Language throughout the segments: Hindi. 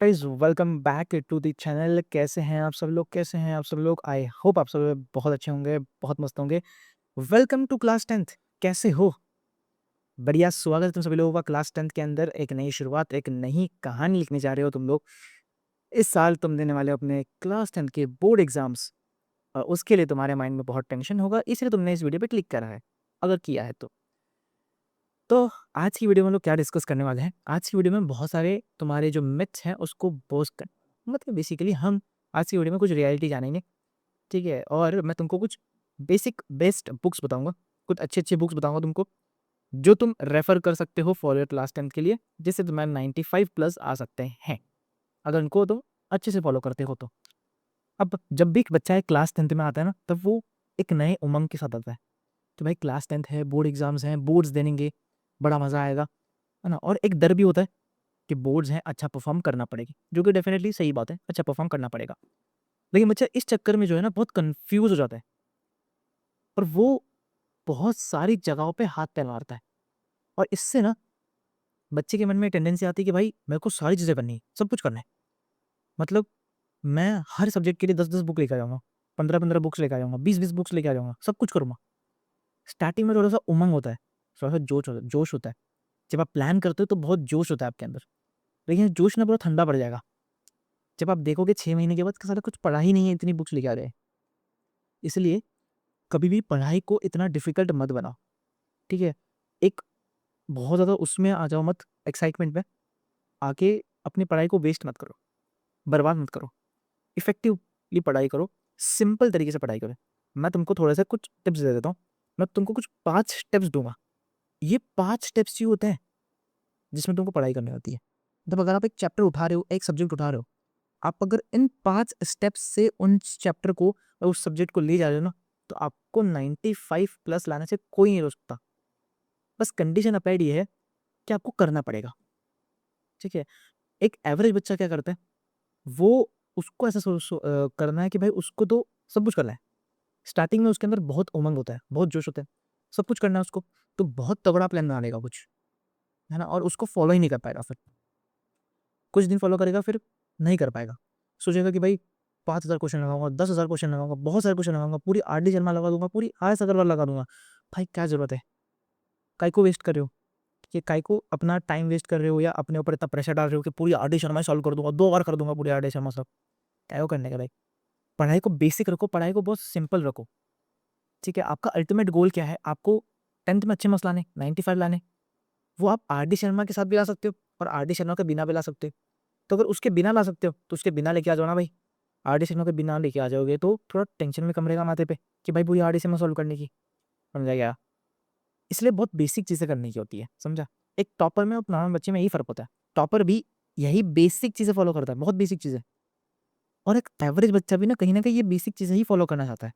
Guys welcome back to the channel. कैसे हैं आप सब लोग? आई होप आप सब बहुत अच्छे होंगे, बहुत मस्त होंगे। Welcome to class 10th। कैसे हो? बढ़िया, स्वागत है तुम सभी लोगों का क्लास 10th के अंदर। एक नई शुरुआत, एक नई कहानी लिखने जा रहे हो तुम लोग। इस साल तुम देने वाले हो अपने क्लास 10th के बोर्ड एग्जाम्स। उसके लिए तुम्हारे माइंड में बहुत टेंशन होगा, इसलिए तुमने इस वीडियो पे क्लिक करा है, अगर किया है तो आज की वीडियो में हम लोग क्या डिस्कस करने वाले हैं? आज की वीडियो में बहुत सारे तुम्हारे जो मिथ्स हैं उसको बोस्ट कर, मतलब बेसिकली हम आज की वीडियो में कुछ रियलिटी जानेंगे, ठीक है? और मैं तुमको कुछ बेसिक बेस्ट बुक्स बताऊंगा, कुछ अच्छी बुक्स बताऊंगा तुमको, जो तुम रेफर कर सकते हो फॉर योर क्लास 10th के लिए, जिससे तुम्हारे 95 प्लस आ सकते हैं, अगर उनको तुम अच्छे से फॉलो करते हो तो। अब जब भी एक बच्चा एक क्लास 10th में आता है ना, तब वो एक नए उमंग के साथ आता है। तो भाई क्लास 10th है, बोर्ड एग्जाम्स हैं, बोर्ड्स देनेंगे, बड़ा मजा आएगा, है ना? और एक डर भी होता है कि बोर्ड्स हैं, अच्छा परफॉर्म करना पड़ेगी, जो कि डेफिनेटली सही बात है, अच्छा परफॉर्म करना पड़ेगा। लेकिन बच्चा इस चक्कर में जो है ना बहुत कंफ्यूज हो जाता है, और वो बहुत सारी जगहों पे हाथ पैर मारता है। और इससे ना बच्चे के मन में टेंडेंसी आती है कि भाई मेरे को सारी चीज़ें करनी है, सब कुछ करना है। मतलब मैं हर सब्जेक्ट के लिए 10-10 बुक लेकर जाऊंगा, 15-15 बुक्स लेकर जाऊंगा, 20-20 बुक्स लेकर जाऊंगा, सब कुछ करूंगा। स्टार्टिंग में थोड़ा सा उमंग होता है, थोड़ा सा जोश होता है। जब आप प्लान करते हो तो बहुत जोश होता है आपके अंदर, लेकिन जोश ना पूरा ठंडा पड़ जाएगा जब आप देखोगे 6 महीने के बाद कि साला कुछ पढ़ा ही नहीं है, इतनी बुक्स लेके आ गए। इसलिए कभी भी पढ़ाई को इतना डिफिकल्ट मत बनाओ, ठीक है? एक बहुत ज़्यादा उसमें आ जाओ मत, एक्साइटमेंट में आके अपनी पढ़ाई को वेस्ट मत करो, बर्बाद मत करो। इफेक्टिवली पढ़ाई करो, सिंपल तरीके से पढ़ाई करो। मैं तुमको थोड़े से कुछ टिप्स दे देता हूँ। मैं तुमको कुछ 5 स्टेप्स दूंगा। ये 5 स्टेप्स ही होते हैं जिसमें तुमको पढ़ाई करनी होती है। मतलब अगर आप एक चैप्टर उठा रहे हो, एक सब्जेक्ट उठा रहे हो, आप अगर इन 5 स्टेप्स से उन चैप्टर को और उस सब्जेक्ट को ले जा रहे हो ना, तो आपको 95 प्लस लाने से कोई नहीं रोक सकता। बस कंडीशन अप्लाइड ये है कि आपको करना पड़ेगा, ठीक है? एक एवरेज बच्चा क्या करता है, वो उसको ऐसा करना है कि भाई उसको तो सब कुछ करना है। स्टार्टिंग में उसके अंदर बहुत उमंग होता है, बहुत जोश होता है, सब कुछ करना है उसको, तो बहुत तगड़ा प्लान बना लेगा कुछ, है ना? और उसको फॉलो ही नहीं कर पाएगा। फिर कुछ दिन फॉलो करेगा, फिर नहीं कर पाएगा। सोचेगा कि भाई 5,000 क्वेश्चन लगाऊंगा, 10,000 क्वेश्चन लगाऊंगा, बहुत सारे क्वेश्चन लगाऊंगा, पूरी आरडी शर्मा लगा दूंगा, पूरी आयस अग्रवाल लगा दूंगा। भाई क्या जरूरत है? काय को वेस्ट कर रहे हो? कि काय को अपना टाइम वेस्ट कर रहे हो, या अपने ऊपर इतना प्रेशर डाल रहे हो कि पूरी आरडी शर्मा सॉल्व कर दूंगा, 2 बार कर दूंगा पूरी आरडी शर्मा सब? क्या करने का भाई? पढ़ाई को बेसिक रखो, पढ़ाई को बहुत सिंपल रखो, ठीक है? आपका अल्टीमेट गोल क्या है? आपको 10th में अच्छे मार्क्स लाने, 95 लाने। वो आप आरडी शर्मा के साथ भी ला सकते हो, और आरडी शर्मा के बिना भी ला सकते हो। तो अगर उसके बिना ला सकते हो तो उसके बिना लेके आ जाओ ना भाई। आरडी शर्मा के बिना लेके आ जाओगे तो थोड़ा टेंशन भी कम रहेगा माथे पे कि भाई पूरी आरडी शर्मा सॉल्व करने की, समझा गया? इसलिए बहुत बेसिक चीज़ें करने की होती है, समझा? एक टॉपर में और नॉर्मल बच्चे में यही फ़र्क होता है। टॉपर भी यही बेसिक चीज़ें फ़ॉलो करता है, बहुत बेसिक चीज़ें। और एक एवरेज बच्चा भी ना कहीं न कहीं ये बेसिक चीज़ें ही फ़ॉलो करना चाहता है।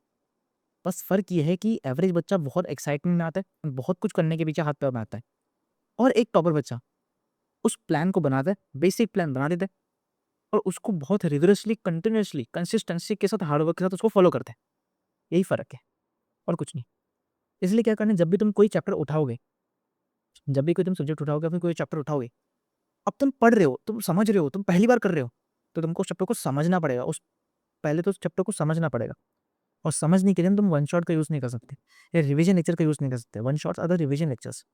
बस फ़र्क ये है कि एवरेज बच्चा बहुत एक्साइटमेंट में आता है, बहुत कुछ करने के पीछे हाथ-पैर मारता है। और एक टॉपर बच्चा उस प्लान को बनाता है, बेसिक प्लान बना देता है, और उसको बहुत रिगरसली, कंटिन्यूअसली, कंसिस्टेंसी के साथ, हार्ड वर्क के साथ उसको फ़ॉलो करता है। यही फ़र्क है, और कुछ नहीं। इसलिए क्या करना है, जब भी तुम कोई चैप्टर उठाओगे, जब भी कोई तुम सब्जेक्ट उठाओगे, फिर कोई चैप्टर उठाओगे, अब तुम पढ़ रहे हो, तुम समझ रहे हो, तुम पहली बार कर रहे हो, तो तुमको उस चैप्टर को समझना पड़ेगा। उस पहले तो उस चैप्टर को समझना पड़ेगा, और समझने के लिए तुम वन शॉट का यूज़ नहीं कर सकते, या रिवीजन लेक्चर का यूज़ नहीं कर सकते। One shots are the revision lectures.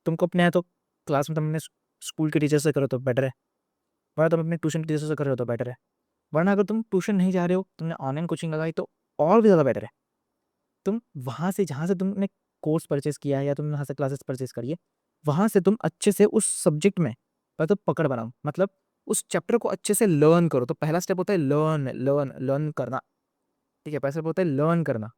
तुमको अपने यहाँ तो क्लास में तुम अपने स्कूल के टीचर से करो तो बेटर है, वरना तुम अपने ट्यूशन के टीचर से कर रहे हो तो बेटर है। वरना अगर तुम ट्यूशन नहीं जा रहे हो, तुमने ऑनलाइन कोचिंग लगाई, तो और भी ज़्यादा बेटर है। तुम वहाँ से, जहाँ से तुमने कोर्स परचेज़ किया है या तुमने वहाँ से क्लासेस परचेज़ करी है, वहाँ से तुम अच्छे से उस सब्जेक्ट में तो पकड़ बनाओ। मतलब उस चैप्टर को अच्छे से लर्न करो। तो पहला स्टेप होता है लर्न, लर्न, लर्न करना, ठीक है? पहला स्टेप होता है लर्न करना।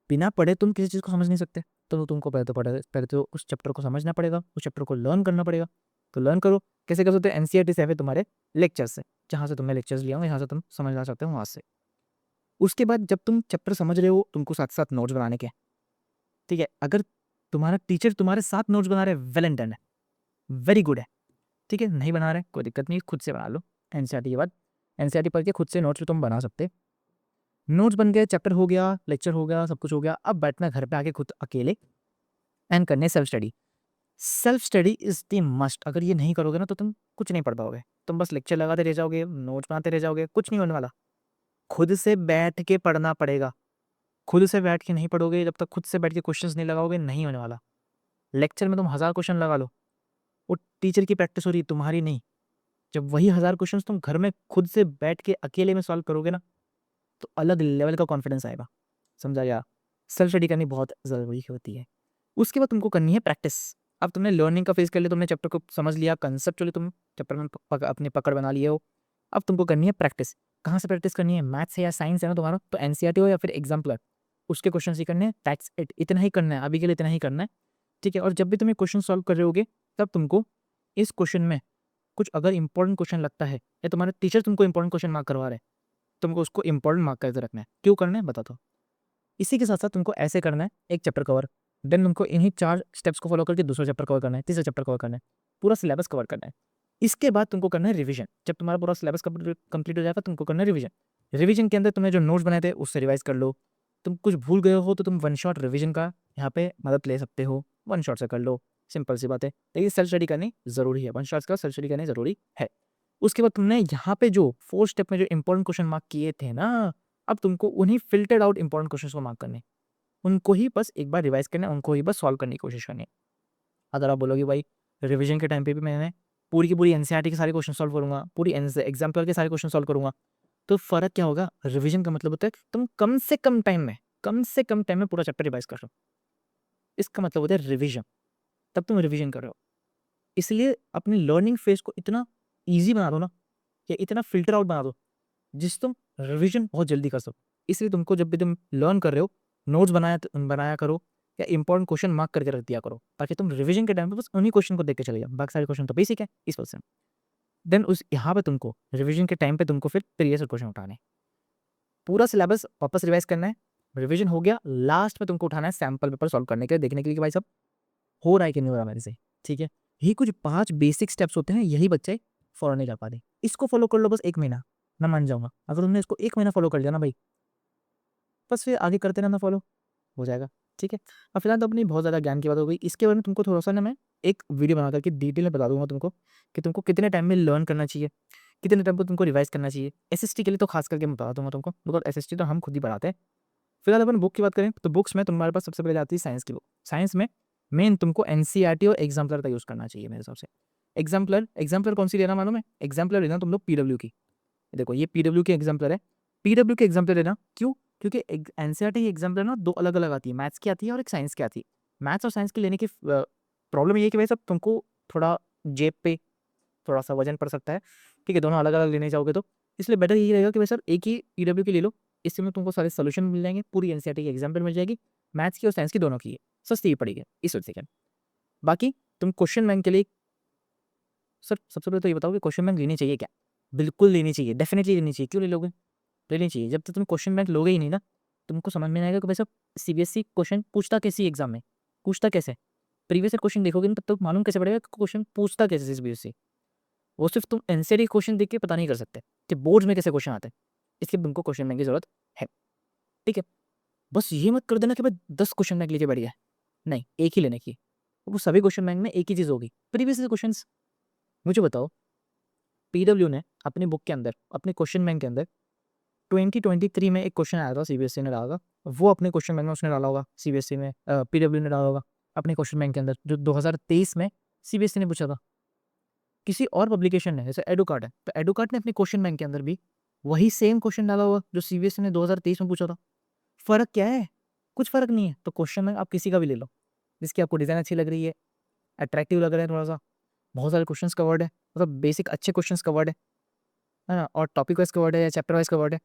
बिना पढ़े तुम किसी चीज़ को समझ नहीं सकते, तो तुमको पहले तो उस चैप्टर को समझना पड़ेगा, उस चैप्टर को लर्न करना पड़ेगा। तो लर्न करो, कैसे कर सकते हो? एनसीईआरटी से है तुम्हारे लेक्चर्स से, जहाँ से तुमने लेक्चर्स लिया हो, यहाँ से तुम समझना चाहते हो, वहाँ से। उसके बाद जब तुम चैप्टर समझ रहे हो, तुमको साथ-साथ नोट्स बनाने के हैं, ठीक है? अगर तुम्हारा टीचर तुम्हारे साथ नोट्स बना रहे हैं, वेल एंड डन है, वेरी गुड है, ठीक है? नहीं बना रहे, कोई दिक्कत नहीं, खुद से बना लो। एनसीईआरटी के बाद एनसीईआरटी पढ़ के खुद से नोट्स भी तुम बना सकते। नोट्स बन गए, चैप्टर हो गया, लेक्चर हो गया, सब कुछ हो गया। अब बैठना है घर पे आके खुद अकेले एंड करने self study. Self study is the must. अगर ये नहीं करोगे ना, तो तुम कुछ नहीं पढ़ पाओगे, तुम बस लेक्चर लगाते रह जाओगे, नोट्स बनाते रह जाओगे, कुछ नहीं होने वाला। खुद से बैठ के पढ़ना पड़ेगा। खुद से बैठ के नहीं पढ़ोगे, जब तक खुद से बैठ के क्वेश्चंस नहीं लगाओगे, नहीं होने वाला। लेक्चर में तुम 1000 क्वेश्चन लगा लो, वो टीचर की प्रैक्टिस हो रही है, तुम्हारी नहीं। जब वही 1000 क्वेश्चंस तुम घर में खुद से बैठ के अकेले में सॉल्व करोगे ना, तो अलग लेवल का कॉन्फिडेंस आएगा। समझा गया? सेल्फ स्टडी करनी बहुत ज़रूरी होती है। उसके बाद तुमको करनी है प्रैक्टिस। अब तुमने लर्निंग का फेज़ कर लिया, तुमने चैप्टर को समझ लिया, कंसेप्चुअली तुम चैप्टर में अपनी पकड़ बना लिए हो। अब तुमको करनी है प्रैक्टिस। कहाँ से प्रैक्टिस करनी है? मैथ्स है या साइंस है ना तुम्हारा, तो एनसीईआरटी हो या फिर एग्जाम्पलर, उसके क्वेश्चन ही करने हैं। दैट्स इट, इतना ही करना है, अभी के लिए इतना ही करना है, ठीक है? और जब भी तुम ये क्वेश्चन सॉल्व कर रहे होगे, तब तुमको इस क्वेश्चन में कुछ अगर इंपॉर्टेंट क्वेश्चन लगता है या तुम्हारे टीचर तुमको इंपॉर्टेंट क्वेश्चन मार्क करवा रहे हैं, तुमको उसको इंपॉर्टेंट मार्क करके रखना है। क्यों करना है बताता हूँ। इसी के साथ साथ तुमको ऐसे करना है, एक चैप्टर कवर, देन तुमको इन्हीं 4 स्टेप्स को फॉलो करके दूसरा चैप्टर कवर करना है, तीसरा चैप्टर कवर करना है, पूरा सिलेबस कवर करना है। इसके बाद तुमको करना है रिवीजन। जब तुम्हारा पूरा सिलेबस कंप्लीट हो जाएगा, तुमको करना है रिवीजन। रिवीजन के अंदर तुमने जो नोट्स बनाए थे उससे रिवाइज कर लो। तुम कुछ भूल गए हो तो तुम वन शॉट रिवीजन का यहाँ पे मदद ले सकते हो, वन शॉट से कर लो, सिंपल सी बात है। लेकिन सेल्फ स्टडी करनी ज़रूरी है, वन शॉट्स का सेल्फ स्टडी करनी ज़रूरी है। उसके बाद तुमने यहाँ पे जो 4 स्टेप में जो इंपॉर्टेंट क्वेश्चन मार्क किए थे ना, अब तुमको उन्हीं फिल्टर्ड आउट इंपॉर्टेंट क्वेश्चंस को मार्क करने हैं। उनको ही बस एक बार रिवाइज करना है, उनको ही बस सॉल्व करने की कोशिश करनी है। अगर आप बोलोगे भाई रिवीजन के टाइम पे भी मैंने पूरी की पूरी एनसीईआरटी के सारे क्वेश्चन सॉल्व करूंगा, पूरी एग्जाम्पल के सारे क्वेश्चन सॉल्व करूंगा, तो फर्क क्या होगा? रिवीजन का मतलब होता है कि तुम कम से कम टाइम में पूरा चैप्टर रिवाइज कर रहे हो, इसका मतलब होता है रिवीजन। तब तुम रिवीजन कर रहे हो। इसलिए अपनी लर्निंग फेज को इतना ईजी बना दो ना, या इतना फिल्टर आउट बना दो जिससे तुम रिवीजन बहुत जल्दी कर सको। इसलिए तुमको जब भी तुम लर्न कर रहे हो, नोट्स बनाया करो, या इंपॉर्टेंट क्वेश्चन मार्क करके रख दिया करो, ताकि तुम रिवीजन के टाइम पे बस उन्हीं क्वेश्चन को देख के चले जाओ। बाकी सारे क्वेश्चन तो बेसिक है इस वजह से। देन उस यहाँ पे तुमको रिवीजन के टाइम पे तुमको फिर प्रीवियस क्वेश्चन उठाने हैं। पूरा सिलेबस वापस रिवाइज करना है, रिवीजन हो गया, लास्ट में तुमको उठाना है सैम्पल पेपर सॉल्व करने के लिए, देखने के लिए कि भाई सब हो रहा है कि नहीं हो रहा मेरे से, ठीक है? यही कुछ 5 बेसिक स्टेप्स होते हैं, यही बच्चे फॉलो नहीं कर पाते। इसको फॉलो कर लो बस 1 महीना, मैं मान जाऊंगा। अगर तुमने इसको 1 महीना फॉलो कर लिया ना भाई, बस फिर आगे करते रहना, फॉलो हो जाएगा, ठीक है? अब फिलहाल तो अपनी बहुत ज़्यादा ज्ञान की बात हो गई। इसके बारे में तुमको थोड़ा-सा ना मैं एक वीडियो बना करके डिटेल में बता दूँगा तुमको कि तुमको कितने टाइम में लर्न करना चाहिए, कितने टाइम पे तुमको रिवाइज़ करना चाहिए। एसएसटी के लिए तो खास करके मैं बता दूँगा तुमको, बिकॉज़ एसएसटी तो हम खुद ही पढ़ाते हैं। फिलहाल अपन बुक की बात करें तो बुक्स में तुम्हारे पास सबसे पहले आती है साइंस की बुक। साइंस में मेन तुमको एनसीईआरटी और एग्जाम्पलर का यूज़ करना चाहिए मेरे हिसाब से। एग्जाम्पलर कौन सी लेना मालूम है? एग्जाम्पलर लेना तुम लोग पीडब्ल्यू की। देखो ये पीडब्ल्यू की एग्जाम्पलर है। पीडब्ल्यू की एग्जाम्पलर लेना क्यों? क्योंकि एनसीईआरटी एग्जाम्पलर ना 2 अलग-अलग आती है, मैथ्स की आती है और एक साइंस की आती है। मैथ्स और साइंस की लेने की प्रॉब्लम ये है कि भाई साहब तुमको थोड़ा जेब पे थोड़ा-सा वज़न पड़ सकता है, ठीक है? दोनों अलग-अलग लेने जाओगे तो। इसलिए बेटर यही रहेगा कि भाई साहब एक ही पीडब्ल्यू की ले लो, इसमें तुमको सारे सॉल्यूशन मिल जाएँगे, पूरी एनसीईआरटी की एग्जाम्पल मिल जाएगी, मैथ्स की और साइंस की दोनों की है, सस्ती भी पड़ेगी इस वजह से। बाकी तुम क्वेश्चन बैंक के लिए सर सबसे पहले तो ये बताओ कि क्वेश्चन बैंक लेनी चाहिए क्या? बिल्कुल लेनी चाहिए, डेफ़िनिटली लेनी चाहिए। क्यों नहीं लोगे? लेनी चाहिए। जब तक तुम क्वेश्चन बैंक लोगे ही नहीं ना, तुमको समझ में नहीं आएगा कि भाई साहब सीबीएसई क्वेश्चन पूछता कैसे है एग्ज़ाम में? पूछता कैसे है? प्रीवियस ईयर क्वेश्चन देखोगे ना तब तक मालूम कैसे पड़ेगा कि क्वेश्चन पूछता कैसे है सीबीएसई? वो सिर्फ़ तुम एनसीईआरटी क्वेश्चन देख के पता नहीं कर सकते कि बोर्ड्स में कैसे क्वेश्चन आते हैं। इसलिए तुमको क्वेश्चन बैंक की ज़रूरत है, ठीक है? बस ये मत कर देना कि भाई 10 क्वेश्चन बैंक लेके बैठ गया। नहीं, एक ही लेने की। वो सभी क्वेश्चन बैंक में एक ही चीज़ होगी, प्रीवियस ईयर क्वेश्चन्स। मुझे बताओ पीडब्ल्यू ने अपनी बुक के अंदर, अपने क्वेश्चन बैंक के अंदर 2023 में एक क्वेश्चन आया था, सीबीएसई ने डाला था, वो अपने क्वेश्चन बैंक में उसने डाला होगा, सीबीएसई में पीडब्ल्यू ने डाला होगा अपने क्वेश्चन बैंक के अंदर, जो 2023 में सीबीएसई ने पूछा था। किसी और पब्लिकेशन ने, जैसे एडुकार्ट है, तो एडुकार्ट ने अपने क्वेश्चन बैंक के अंदर भी वही सेम क्वेश्चन डाला होगा जो सीबीएसई ने 2023 में पूछा था। फ़र्क क्या है? कुछ फ़र्क नहीं है। तो क्वेश्चन बैंक आप किसी का भी ले लो, जिसकी आपको डिज़ाइन अच्छी लग रही है, अट्रैक्टिव लग रहा है थोड़ा-सा, बहुत सारे क्वेश्चंस कवर्ड है, मतलब बेसिक अच्छे क्वेश्चंस कवर्ड है ना? और टॉपिक वाइज़ कवर्ड है या चैप्टर वाइज़ कवर्ड है,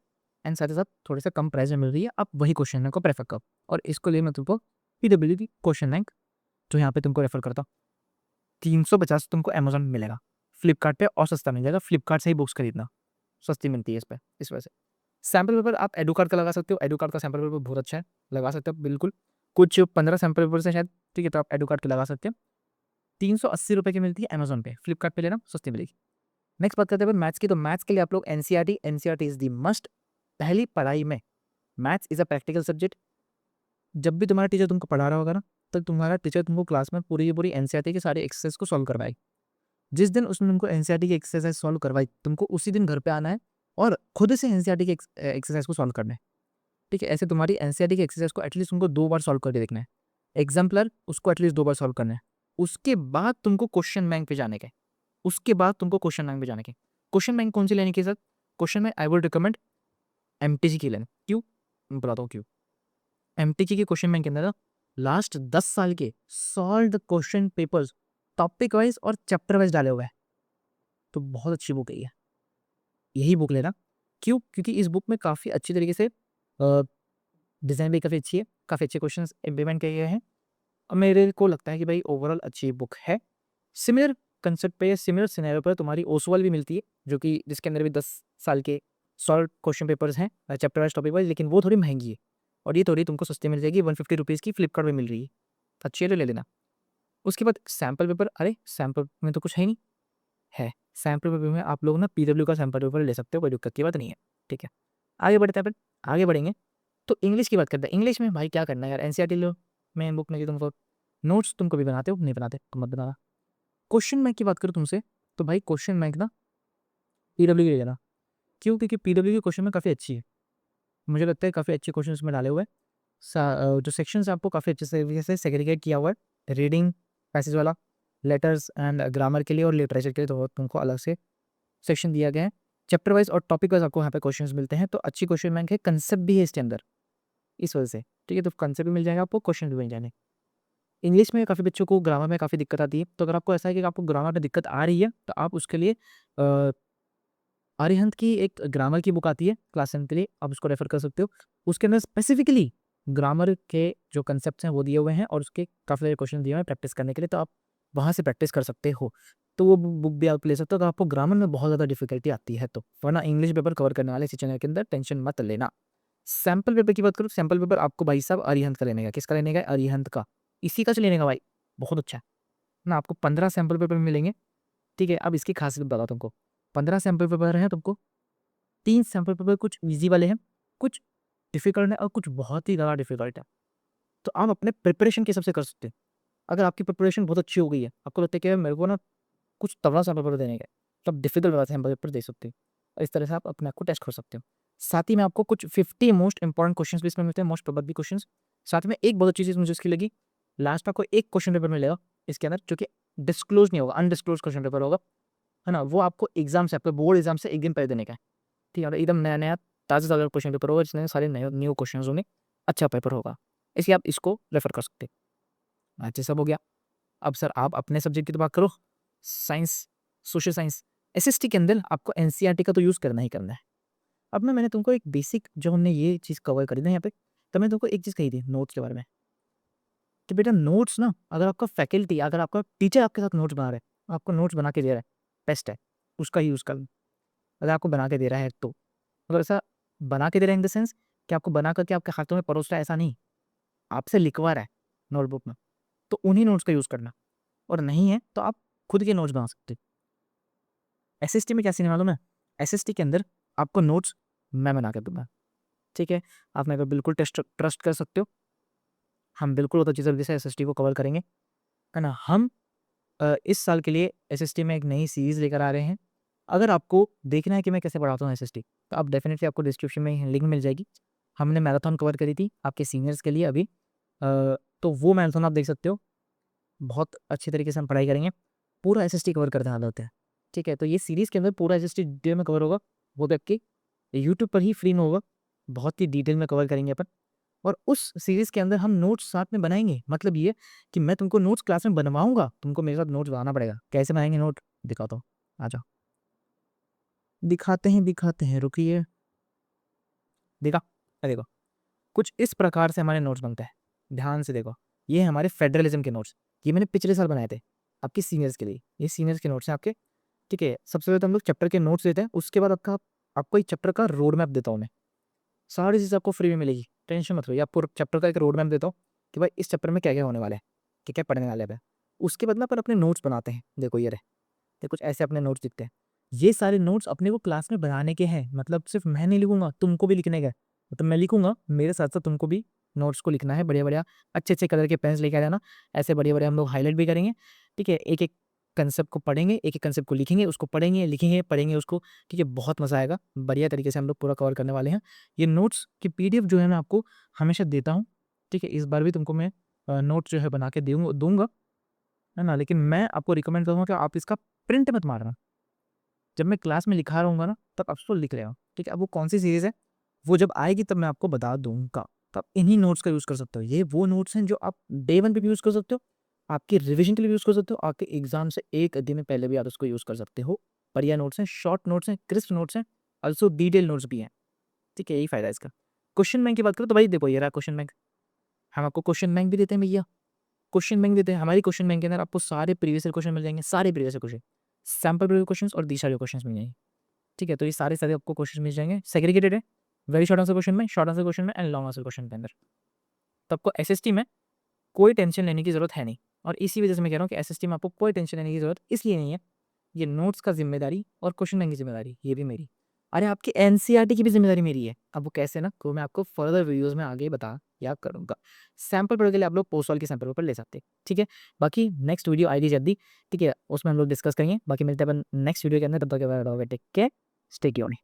एंड साथ ही साथ थोड़े-से कम प्राइस में मिल रही है, आप वही क्वेश्चन बैंक को प्रेफ़र करो। और इसको लिए मैं तुमको पीडब्ल्यू की क्वेश्चन बैंक जो यहाँ पे तुमको रेफ़र करता हूँ, 350 तुमको अमेज़न में मिलेगा। फ्लिपकार्ट पे और सस्ता मिल जाएगा, फ्लिपकार्ट से ही बुक्स खरीदना, सस्ती मिलती है इस पे, इस वजह से। सैंपल पेपर आप एडुकार्ट का लगा सकते हो, एडुकार्ट का सैंपल पेपर बहुत अच्छा है, लगा सकते हो बिल्कुल। कुछ 15 सैंपल पेपर्स हैं शायद, ठीक है? तो आप एडुकार्ट के लगा सकते हो। ₹380 की मिलती है अमेज़न पे, फ्लिपकार्ट पे लेना सस्ती मिलेगी। नेक्स्ट बात करते हैं मैथ्स की, तो मैथ्स के लिए आप लोग एनसीईआरटी इज़ द मस्ट। पहली पढ़ाई में maths is a practical subject. जब भी तुम्हारा टीचर तुमको पढ़ा रहा होगा ना, तो तुम्हारा टीचर तुमको क्लास में पूरी की पूरी एनसीईआरटी के सारे एक्सरसाइज को सॉल्व करवाएगी। जिस दिन उसने तुमको एनसीईआरटी की एक्सरसाइज सॉल्व करवाई, तुमको उसी दिन घर पे आना है और खुद से एनसीईआरटी की एक्सरसाइज को सॉल्व करना है। ठीक है, ऐसे तुम्हारी एनसीईआरटी की एक्सरसाइज को एटलीस्ट तुमको 2 बार सॉल्व करके देखना है। एग्जाम्पलर उसको एटलीस्ट 2 बार सॉल्व करना है। उसके बाद तुमको क्वेश्चन बैंक पे जाने के, क्वेश्चन बैंक कौन सी लेने की sir? Question bank I would recommend MTG की लेना। क्यों? मैं बताता हूँ क्यों। एमटीजी के क्वेश्चन बैंक के अंदर ना लास्ट 10 साल के solved question papers topic wise और चैप्टर वाइज डाले हुए हैं। तो बहुत अच्छी बुक है ये, यही बुक लेना। क्यों? क्योंकि इस बुक में काफ़ी अच्छी तरीके से डिज़ाइन भी काफ़ी अच्छी है, काफ़ी अच्छे क्वेश्चन इम्प्लीमेंट किए गए हैं और मेरे को लगता है कि भाई ओवरऑल अच्छी बुक है। सिमिलर कंसेप्ट पे, सिमिलर सिनेरियो पर तुम्हारी ओसवाल भी मिलती है, जो कि जिसके अंदर भी 10 साल के सॉल्व क्वेश्चन पेपर्स हैं चैप्टर वाइज टॉपिक वाइज, लेकिन वो थोड़ी महंगी है और ये थोड़ी तुमको सस्ती मिल जाएगी। 150 रुपीज़ की फ्लिपकार्ट में मिल रही है, अच्छी है तो ले लेना। उसके बाद सैम्पल पेपर, अरे सैम्पल में तो कुछ है ही नहीं, है सैम्पल पेपर में आप लोग ना पीडब्ल्यू का सैम्पल पेपर ले सकते हो, कोई दिक्कत की बात नहीं है। ठीक है, आगे बढ़ते हैं अपन, आगे बढ़ेंगे तो इंग्लिश की बात करते हैं। इंग्लिश में भाई क्या करना है यार, एनसीईआरटी लो में बुक में कि तुमको नोट्स तुम कभी बनाते हो? नहीं बनाते तो मत बनाना। क्वेश्चन बैंक की बात करूँ तुमसे तो भाई क्वेश्चन बैंक ना पीडब्ल्यू की ले लेना। क्यों? क्योंकि पीडब्ल्यू की क्वेश्चन में काफ़ी अच्छी है, मुझे लगता है काफ़ी अच्छे क्वेश्चन उसमें डाले हुए हैं। जो सेक्शंस आपको काफ़ी अच्छे तरीके से सेग्रीगेट किया हुआ है, रीडिंग पैसेज वाला, लेटर्स एंड ग्रामर के लिए और लिटरेचर के लिए तो तुमको अलग से सेक्शन दिया गया है। चैप्टर वाइज और टॉपिक वाइज आपको यहाँ पे क्वेश्चंस मिलते हैं, तो अच्छी क्वेश्चन बैंक है, कंसेप्ट भी है इसके अंदर, इस वजह से। ठीक है, तो कंसेप्ट भी मिल जाएगा आपको, क्वेश्चन भी मिल जाएंगे। इंग्लिश में काफ़ी बच्चों को ग्रामर में काफ़ी दिक्कत आती है, तो अगर आपको ऐसा है कि आपको ग्रामर में दिक्कत आ रही है तो आप उसके लिए अरिहंत की एक ग्रामर की बुक आती है क्लास 10 के लिए, आप उसको रेफर कर सकते हो। उसके अंदर स्पेसिफिकली ग्रामर के जो कंसेप्ट हैं वो दिए हुए हैं और उसके काफ़ी सारे क्वेश्चन दिए हुए हैं प्रैक्टिस करने के लिए, तो आप वहाँ से प्रैक्टिस कर सकते हो। तो वो बुक भी आप ले सकते हो अगर आपको ग्रामर में बहुत ज़्यादा डिफिकल्टी आती है तो, वरना इंग्लिश पेपर कवर करने वाले इसी चैनल के अंदर, टेंशन मत लेना। सैम्पल पेपर की बात करूँ, सैम्पल पेपर आपको भाई साहब अरिहंत का लेने का। किसका लेने का है? अरिहंत का, इसी का लेने का भाई, बहुत अच्छा है ना। आपको 15 सैम्पल पेपर मिलेंगे। ठीक है, अब इसकी खासियत बताओ तुमको। 15 सैम्पल पेपर हैं तुमको, 3 सैम्पल पेपर कुछ ईज़ी वाले हैं, कुछ डिफ़िकल्ट है और कुछ बहुत ही ज़्यादा डिफ़िकल्ट है। तो आप अपने प्रिपरेशन के हिसाब से कर सकते हैं। अगर आपकी प्रिपरेशन बहुत अच्छी हो गई है, आपको लगता है कि यार मेरे को ना कुछ तगड़ा सैम्पल पेपर देने का है, तो आप डिफ़िकल्ट वाला सैम्पल पेपर दे सकते हो और इस तरह से आप अपने आप को टेस्ट कर सकते हो। साथ ही में आपको कुछ 50 मोस्ट इम्पोर्टेंट क्वेश्चंस भी इसमें मिलते हैं, मोस्ट प्रोबेबल क्वेश्चंस। साथ में एक बहुत अच्छी चीज़ मुझे इसकी लगी, लास्ट में आपको एक क्वेश्चन पेपर मिलेगा इसके अंदर, जो कि डिस्क्लोज़ नहीं होगा, अनडिस्क्लोज़्ड क्वेश्चन पेपर होगा, है ना? वो आपको एग्ज़ाम से, आपके बोर्ड एग्ज़ाम से 1 दिन पहले देने का है। ठीक है, और एकदम नया-नया ताज़ा-ताज़ा क्वेश्चन पेपर होगा, जिसमें सारे नए न्यू क्वेश्चंस होंगे, अच्छा पेपर होगा। इसलिए आप इसको रेफ़र कर सकते हैं। अच्छा, सब हो गया। अब सर आप अपने सब्जेक्ट की तो बात करो, साइंस, सोशल साइंस, एसएसटी के अंदर आपको एनसीईआरटी का तो यूज़ करना ही करना है। अब ना मैंने तुमको एक बेसिक, जो हमने ये चीज़ कवर करी ना यहाँ पे, तब मैंने तुमको एक चीज़ कही थी नोट्स के बारे में, कि बेटा नोट्स ना, अगर आपका फैकल्टी, अगर आपका टीचर आपके साथ नोट्स बना रहा है, आपको नोट्स बना के दे रहा है, बेस्ट है, उसका ही यूज़ करना। अगर आपको बना के दे रहा है तो। अगर ऐसा बना के दे रहा है इन द सेंस कि आपको बना करके आपके हाथों में परोस रहा है, ऐसा नहीं, आपसे लिखवा रहा है नोटबुक में, तो उन्हीं नोट्स का यूज़ करना। और नहीं है तो आप खुद के नोट्स बना सकते हो। एसएसटी में क्या सीन है मालूम है? एसएसटी के अंदर आपको नोट्स मैं बना के दूँगा, ठीक है? आप मेरे पे बिल्कुल ट्रस्ट कर सकते हो। हम बिल्कुल बहुत अच्छी तरीके से एसएसटी को कवर करेंगे, है ना? हम इस साल के लिए एसएसटी में एक नई सीरीज़ लेकर आ रहे हैं। अगर आपको देखना है कि मैं कैसे पढ़ाता हूँ एसएसटी, तो आप डेफ़िनिटली, आपको डिस्क्रिप्शन में लिंक मिल जाएगी। हमने मैराथन कवर करी थी आपके सीनियर्स के लिए अभी, तो वो मैराथन आप देख सकते हो। बहुत अच्छी तरीके से हम पढ़ाई करेंगे, पूरा एसएसटी कवर करने वाले होते हैं, ठीक है? तो ये सीरीज़ के अंदर पूरा एसएसटी डिटेल में कवर होगा, वो भी आपकी यूट्यूब पर ही फ्री में होगा, बहुत ही डिटेल में कवर करेंगे अपन। और उस सीरीज़ के अंदर हम नोट्स साथ में बनाएँगे, मतलब ये कि मैं तुमको नोट्स क्लास में बनवाऊँगा, तुमको मेरे साथ नोट्स बनाना पड़ेगा। कैसे बनाएँगे नोट? दिखाता हूँ, आ जाओ। दिखाते हैं, रुकिए। देखा? देखो, कुछ इस प्रकार से हमारे नोट्स बनते हैं, ध्यान से देखो। ये हमारे फेडरलिज़्म के नोट्स, ये मैंने पिछले साल बनाए थे, आपके सीनियर्स के लिए। ये सीनियर्स के नोट्स हैं आपके, ठीक है? सबसे पहले तो हम लोग चैप्टर के नोट्स देते हैं, उसके बाद आपको एक चैप्टर का रोड मैप देता हूँ मैं। सारी चीज़ें आपको फ्री में मिलेगी, टेंशन मत लो। आपको चैप्टर का एक रोड मैप देता हूँ कि भाई इस चैप्टर में क्या-क्या होने वाला है, क्या-क्या पढ़ने वाले हैं अपन। उसके बाद ना अपन अपने नोट्स बनाते हैं। देखो ये रहे, ये कुछ ऐसे अपने नोट्स दिखते हैं। ये सारे नोट्स अपने को क्लास में बनाने के हैं, मतलब सिर्फ मैं नहीं लिखूँगा, तुमको भी लिखने का है। मतलब मैं लिखूँगा, मेरे साथ-साथ तुमको भी नोट्स को लिखना है। बढ़िया-बढ़िया अच्छे-अच्छे कलर के पेन्स लेके आ जाना, ऐसे बढ़िया-बढ़िया हम लोग हाइलाइट भी करेंगे, ठीक है? एक-एक कंसेप्ट को पढ़ेंगे, एक-एक कंसेप्ट को लिखेंगे, उसको पढ़ेंगे, लिखेंगे, पढ़ेंगे उसको, ठीक है? बहुत मज़ा आएगा, बढ़िया तरीके से हम लोग पूरा कवर करने वाले हैं। ये नोट्स की पीडीएफ जो है मैं आपको हमेशा देता हूँ, ठीक है? इस बार भी तुमको मैं नोट्स जो है बना के दूँगा, है ना? लेकिन मैं आपको रिकमेंड करूँगा कि आप इसका प्रिंट मत मारना। जब मैं क्लास में लिखा रहूँगा ना, तब आप उसको लिख लेना, ठीक है? अब वो कौन-सी सीरीज़ है, वो जब आएगी तब मैं आपको बता दूँगा। तो आप इन्हीं नोट्स का यूज़ कर सकते हो। ये वो नोट्स हैं जो आप डे 1 पे भी यूज़ कर सकते हो, आपकी रिविज़न के लिए भी यूज़ कर सकते हो, आपके एग्ज़ाम से 1 दिन पहले भी आप उसको यूज़ कर सकते हो। बढ़िया नोट्स हैं, शॉर्ट नोट्स हैं, क्रिस्प नोट्स हैं, ऑल्सो डिटेल नोट्स भी हैं, ठीक है? यही फ़ायदा है इसका। क्वेश्चन बैंक की बात करूँ तो भाई देखो ये रहा क्वेश्चन बैंक। हम आपको क्वेश्चन बैंक भी देते हैं भैया, क्वेश्चन बैंक देते हैं। हमारी क्वेश्चन बैंक के अंदर आपको सारे प्रीवियस ईयर क्वेश्चन मिल जाएँगे, सारे previous year question, sample previous questions और दिशा क्वेश्चन्स मिल जाएँगे। ठीक है? तो ये सारे आपको क्वेश्चन मिल जाएँगे, सेग्रीगेटेड है, वेरी शॉर्ट आंसर क्वेश्चन में, शॉर्ट आंसर क्वेश्चन में एंड लॉन्ग आंसर क्वेश्चन के अंदर। तो आपको एसएसटी में कोई टेंशन लेने की ज़रूरत है नहीं और इसी वजह से मैं कह रहा हूँ कि एसएसटी में आपको कोई टेंशन लेने की ज़रूरत इसलिए नहीं है, ये नोट्स का ज़िम्मेदारी और क्वेश्चन बैंक की ज़िम्मेदारी ये भी मेरी। अरे आपकी एनसीईआरटी की भी ज़िम्मेदारी मेरी है। अब वो कैसे ना, वो मैं आपको फर्दर वीडियोज़ में आगे बता या करूँगा। सैंपल पेपर के लिए आप लोग पोस्ट वाल के सैंपल पेपर ले सकते हैं, ठीक है? बाकी नेक्स्ट वीडियो आएगी जल्दी, ठीक है? उसमें हम लोग डिस्कस करेंगे। बाकी मिलते हैं अपन नेक्स्ट वीडियो के अंदर, तब तक के लिए टेक केयर, स्टे ट्यून्ड।